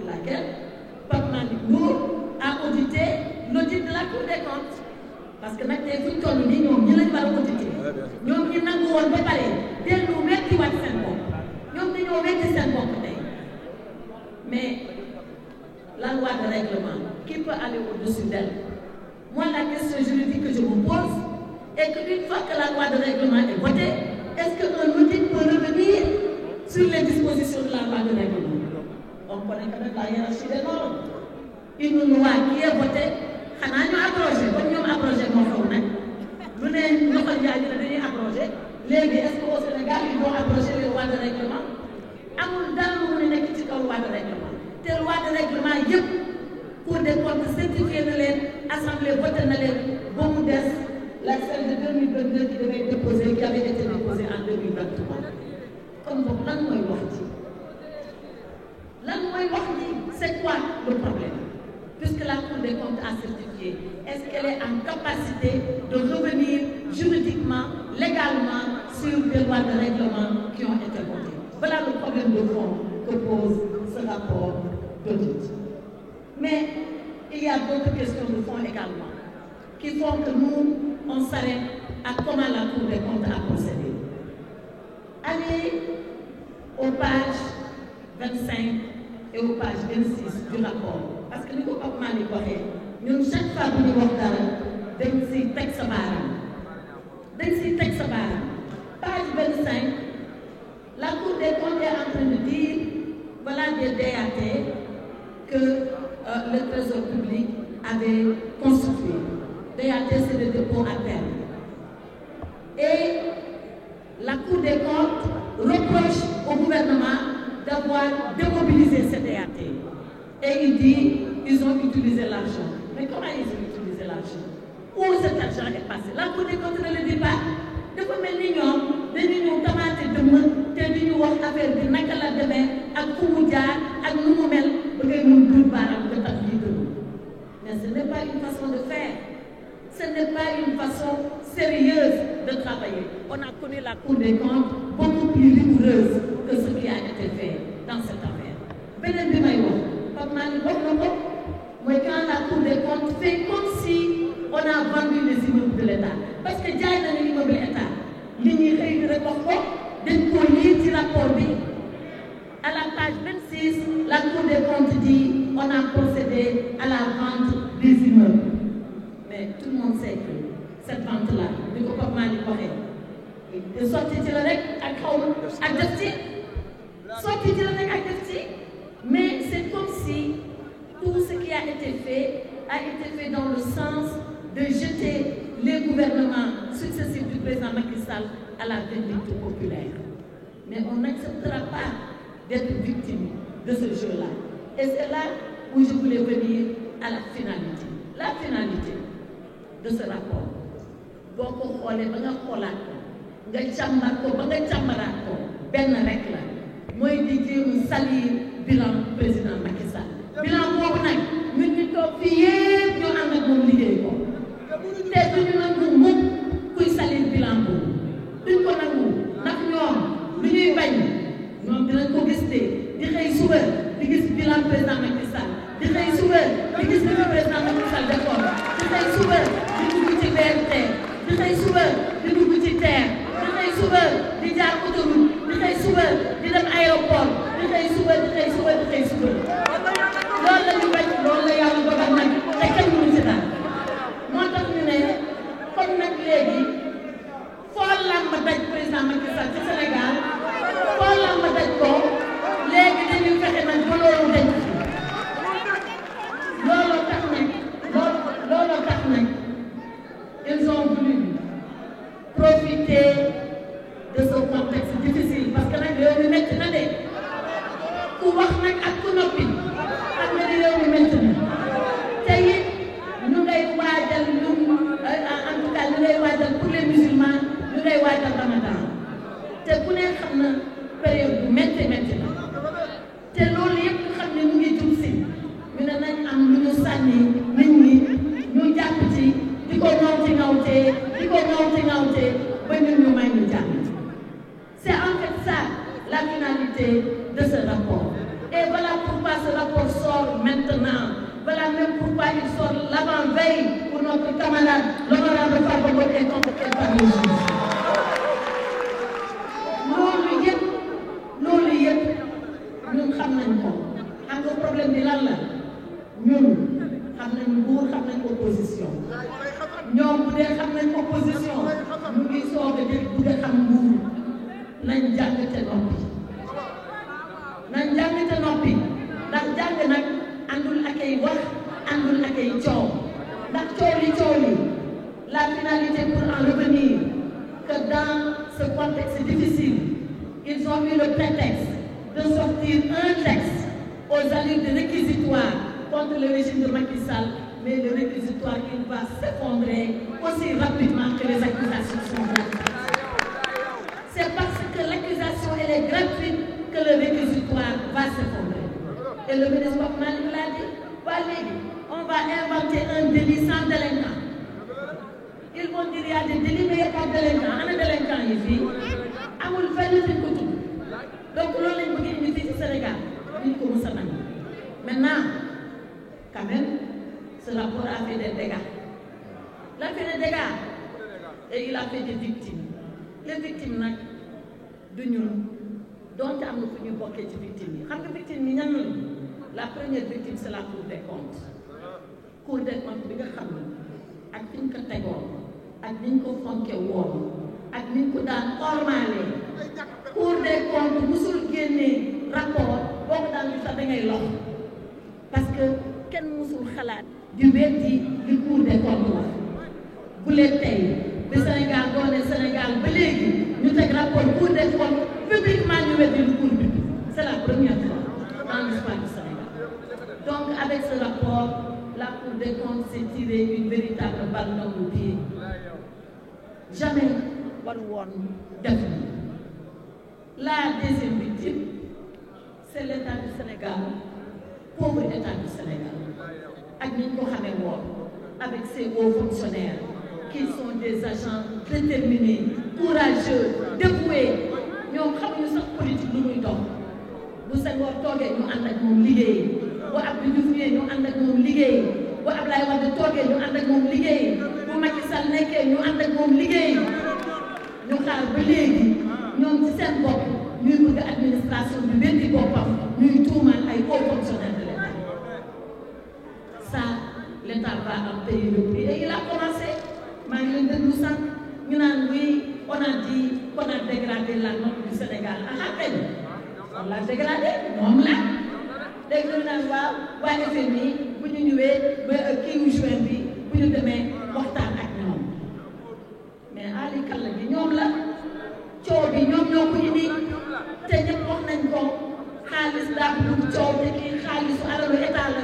pour laquelle Pape Malick Ndour a audité l'audit de la Cour des comptes parce que nag tey fu ñu toll nii ñoom ñi lañu war a audité ñoom ñi nangu woon ba pare dellu wettiwaat seen bopp ñoom dañoo wetti seen bopp tey mais la loi de règlement qui peut aller au-dessus d'elle. Moi, la question juridique que je vous pose est qu'une fois que la loi de règlement est votée, est-ce qu'un audit peut revenir sur les dispositions de la loi de règlement? On connaît quand même la hiérarchie des normes. Une loi qui est votée, xanaa ñu abrogé comme ñoom abrogé moo xew nag lu ne ñoxal njaay dina dañuy abrogé léegi est-ce que au Sénégal ils vont abroger les lois de règlement amul dara lu mu nekk ci kaw loi de règlement te loi de règlement yëpp Cour des comptes certifié na leen assemblée voté na leen ba mu des la celle de 2022 qui devait être déposée qui avait été déposée en 2023 comme boobu lan mooy wax ci lan mooy wax ni c'est quoi le problème puisque la Cour des comptes a certifié est-ce qu'elle est en capacité de revenir juridiquement légalement sur des lois de règlement qui ont été votées? Voilà le problème de fond que pose ce rapport d'audit. Mais il y a d'autres questions de fond également qui font que nous, on s'arrête à comment la Cour des comptes a procédé. Allez aux pages 25 et aux pages 26 du rapport. Parce que ni ko Pape Malick waxee ñun chaque fois bu ñu wax dara dañ siy teg sa baaraam page 25 la Cour des comptes est en train de dire voilà des DAT que le Trésor public avait constitué. DAT, c'est le dépôt à terme. Et la Cour des comptes reproche au gouvernement d'avoir démobilisé ces DAT. Et il dit ils ont utilisé l'argent. Mais comment ils ont utilisé l'argent? Où cet argent est passé? La Cour des comptes ne le dit pas. dafa mel ni ñoom dañu ñëw tamaate dëmm te di ñu wax affaire bi naka la demee ak fu mu jaar ak nu mu mel ba ngay mun dul baaraam nga tax lii dëmm. Mais ce n'est pas une façon de faire. Ce n'est pas une façon sérieuse de travailler. On a connu la Cour des comptes beaucoup plus rigoureuse que ce qui a été fait dans cette affaire. Beneen bi may wax Pape Malick wax na ko mooy quand la Cour des comptes fait comme si on a vendu les immeubles de l'État parce que jaay na ne immeuble État li ñuy xëy di rek wax ko dañ koo lire ci rapport bi à la page 26 la Cour des comptes dit on a procédé à la vente des immeubles mais tout le monde sait que cette vente là ni ko Pape Malick waxee te sotti ci la rek ak xaw ma ak def ci sotti ci la rek ak def ci mais c'est comme si tout ce qui a été fait dans le sens de jeter les gouvernements successifs du président Macky Sall à la vindicte populaire. Mais on n'acceptera pas d'être victime de ce jeu-là. Et c'est là où je voulais venir à la finalité. La finalité de ce rapport. boo ko xoolee ba nga xoolaat ko nga càmbar ko ba nga càmbaraat ko benn rek la mooy di jéem salir bilan président Macky Sall. bilan boobu nag ñun ñu toog fii yépp ñoo ànd ak moom liggéey ko. te duñu nangu mukk kuy salir bilan boobu duñ ko nangu ndax ñoom lu ñuy bañ ñoom dinañ ko gis te di xëy suba di gis bilan président Macky Sall di xëy suba di gis li président Macky Sall defoon di xëy suba di dugg ci BRT di xëy suba di dugg ci TER di xëy suba di jaar autoroute di xëy suba di dem aéroport di xëy suba di xëy suba di xëy suba loolu la ñu bañ loolu la yàlla dogal nag te kenn mënu ci daal moo tax ñu ne comme nag léegi foo làmb daj président Macky Sall ci Sénégal foo làmb daj ko léegi dañuy fexe nag ba loolu dañ même pourquoi il sort l'avant-veille pour notre camarade, l'honorable Farba Ngom est convoqué par le juge. loolu yëpp ñun xam nañ ko xam nga problème bi lan la ñun xam nañ nguur xam nañ opposition ñoom bu dee xam nañ opposition ñu ngi soog a dégg bu dee xam nguur nañ jàng te noppi ndax jàng nag àndul ak ay wax àndul ak ay coow ndax coow li la finalité pour en revenir que dans ce contexte difficile ils ont eu le prétexte de sortir un texte aux allures de réquisitoire contre le régime de Macky Sall, mais le réquisitoire il va s'effondrer aussi rapidement que les accusations sont gratuites. C'est parce que l'accusation elle est gratuite que le réquisitoire va s'effondrer. Et le ministre Malick l'a dit, on va inventer un délit sans délinquant. Ils vont dire il y a des délits mais il n'y a pas de délinquant. Ana délinquant yi fii amul fenn fi ko tudd. Donc loolu lañ bëgg indi fii ci Sénégal duñ ko mës a nangu. Maintenant quand même ce rapport a fait des dégâts. Il a fait des dégâts et il a fait des victimes. Les victimes nag du ñun donte am na fu ñu bokkee ci victimes yi xam nga victime yi ñan la première victime c'est la Cour des comptes. Cour des comptes bi nga xam ne ak fi ñu ko tegoon ak ni ñu ko fonke woon ak ni ñu ko daan ormaale Cour des comptes musul génnee rapport boo ko daan sax da ngay lox parce que kenn musul xalaat di weddi li Cour des comptes wax bu leen tey bi Sénégal doone Sénégal ba léegi ñu teg rapport Cour des comptes publiquement ñu weddi lu Cour bi c'est la première fois dans l'histoire du Sénégal. Donc avec ce rapport la Cour des comptes s'est tiré une véritable balle dans le pied. Jamais waru woon def. La deuxième victime, c'est l'État du Sénégal, pauvre État du Sénégal. Ak ni ñu ko xamee woon avec ses hauts fonctionnaires qui sont des agents déterminés, courageux, dévoués. ñoom xamuñu sax politique lu muy dox. Bu Senghor toogee ñu ànd ak moom liggéey. bu Abdou Diouf ñëwee ñu ànd ak moom liggéey bu Abdoulaye Wade toogee ñu ànd ak moom liggéey bu Macky Sall nekkee ñu ànd ak moom liggéey ñu xaar ba léegi ñoom ci seen bopp ñuy bëgg administration bi weddi boppam ñuy tuumal ay hauts fonctionnaires de l'État. Ça l'État va en payer le prix et il a commencé maa ngi leen déglu sànq ñu naan oui on a dit qu'on a dégradé la note du Sénégal kañ on l'a dégradé moom la. léegi dañu naan waa FMI bu ñu ñëwee ba kii juin bi bu ñu demee waxtaan ak ñoom mais Ali Kalla bi ñoom la coow bi ñoom ñoo ko indi te ñëpp wax nañ ko xaalis daa dugg coow te kii xaalisu alalu état la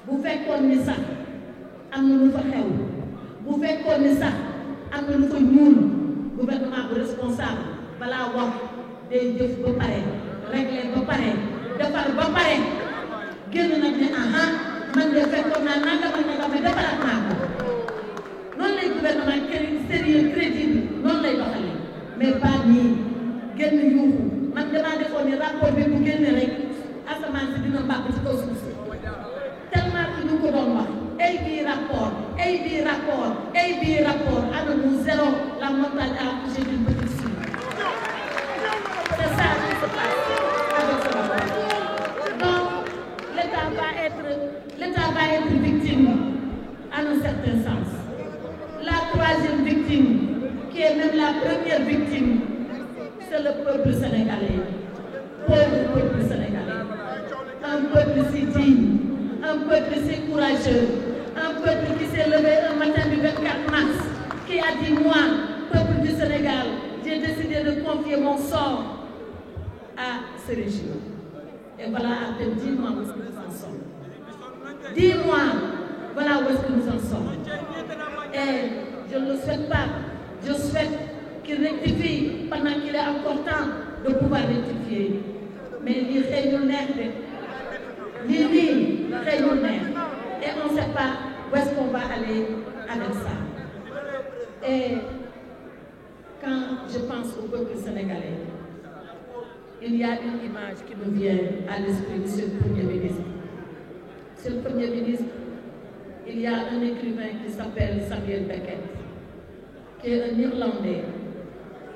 bu fekkoon ni sax am na lu fa xew bu fekkoon ni sax am na lu fa ñuul gouvernement bu responsable balaa wax day jëf ba pare régler ba pare. defar ba pare génn nag ne man de fekkoon naa nangam ak nangam mais defaraat naa ko noonu lay gouvernement sérieux crédible noonu lay doxalee mais pas nii génn yuuxu man damaa defoon ni rapport bi bu génne rek asamaan si dina mbàgg ci kaw suuf si tellement que ñu ko doon wax ay bii rapport ana mu zéro la montagne a accouché d'une petite fille c'est ça qui se passe avec ce rapport. Donc l'État va être victime en un certain sens. La troisième victime, qui est même la première victime, c'est le peuple sénégalais. Pauvre peuple sénégalais. Un peuple si digne, un peuple si courageux, un peuple qui s'est levé un matin du 24 mars, qui a dit moi, peuple du Sénégal, j'ai décidé de confier mon sort à ce régime. Et voilà à peine 10 mois où est-ce que nous en sommes. 10 mois, voilà où est-ce que nous en sommes. Et je ne le souhaite pas. Je souhaite qu'il rectifie pendant qu'il est encore temps de pouvoir rectifier. Mais il réunit l'air. Et on ne sait pas où est-ce qu'on va aller avec ça. Et quand je pense au peuple sénégalais, il y a une image qui me vient à l'esprit, Monsieur le Premier ministre. Monsieur le Premier il y a un écrivain qui s'appelle Samuel Beckett, qui est un Irlandais,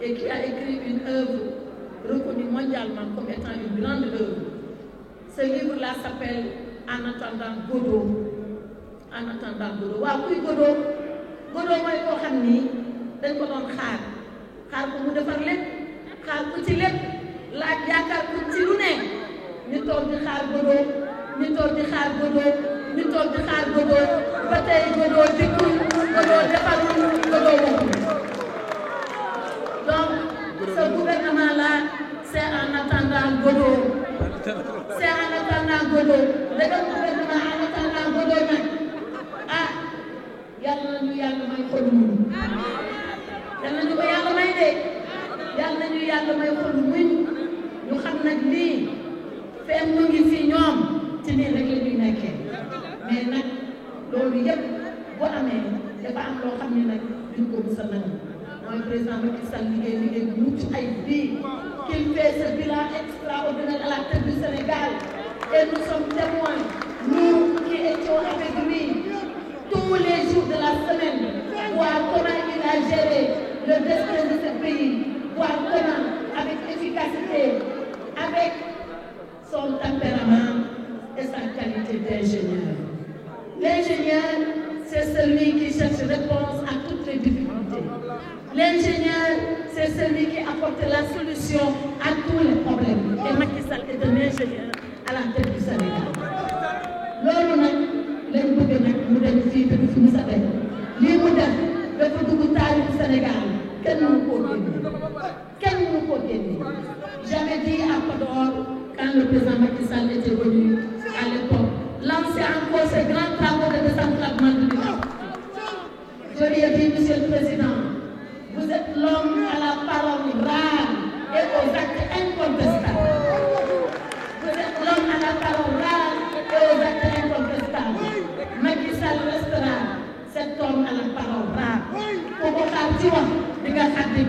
et qui a écrit une œuvre reconnue mondialement comme étant une grande œuvre. Ce livre-là s'appelle En attendant Godot. En attendant Godot. Waaw kuy Godot? Godot mooy koo xam ni dañ ko doon xaar ko mu defar lépp, xaar ko ci lépp, laaj yaakaar ko ci lu ne. ñu toog di xaar Godot, ñu toog di xaar Godot, ñu toog di xaar Godot, ba tey Godot dikkul, Godot defarul, Godot waxul. Donc, ce gouvernement-là, c'est en attendant Godot. C'est en attendant Godot. Le gouvernement en attendant Godot nag ah yàlla nañu yàlla may xolu muñ. yàlla nañu ko yàlla may de. yàlla nañu yàlla may xolu muñ. ñu xam nag lii feem mu ngi fii ñoom ci nii rek la ñuy nekkee mais nag loolu yëpp bu amee dafa am loo xam ne nag duñ ko mës a nangu. mooy président Macky Sall liggéey bu mucc ay bii qu'il fait ce bilan extraordinaire à la tête du Sénégal et nous sommes témoins, nous qui étions avec lui tous les jours de la semaine, voir comment il a géré le destin de ce pays, voir comment avec efficacité, avec son tempérament et sa qualité d'ingénieur. L'ingénieur, c'est celui qui cherche réponse à toutes les difficultés. L'ingénieur, c'est celui qui apporte la solution à tous les problèmes. Et Macky Sall est un ingénieur à la tête du Sénégal. loolu nag lañ bëgg nag mu dem fii te du fi mu sa dem lii mu def dafa dugg taarixu Sénégal kenn mënu koo génne. J'avais dit à Podor quand le président Macky Sall était venu à l'époque lancer encore ces grands travaux de désenclavement de l'État. Je lui ai dit, Monsieur le Président, vous êtes l'homme à la parole rare et aux actes incontestables. Vous êtes l'homme à la parole rare et aux actes incontestables. Macky Sall restera cet homme à la parole rare. Pour ko xaar ci wax di nga xaar di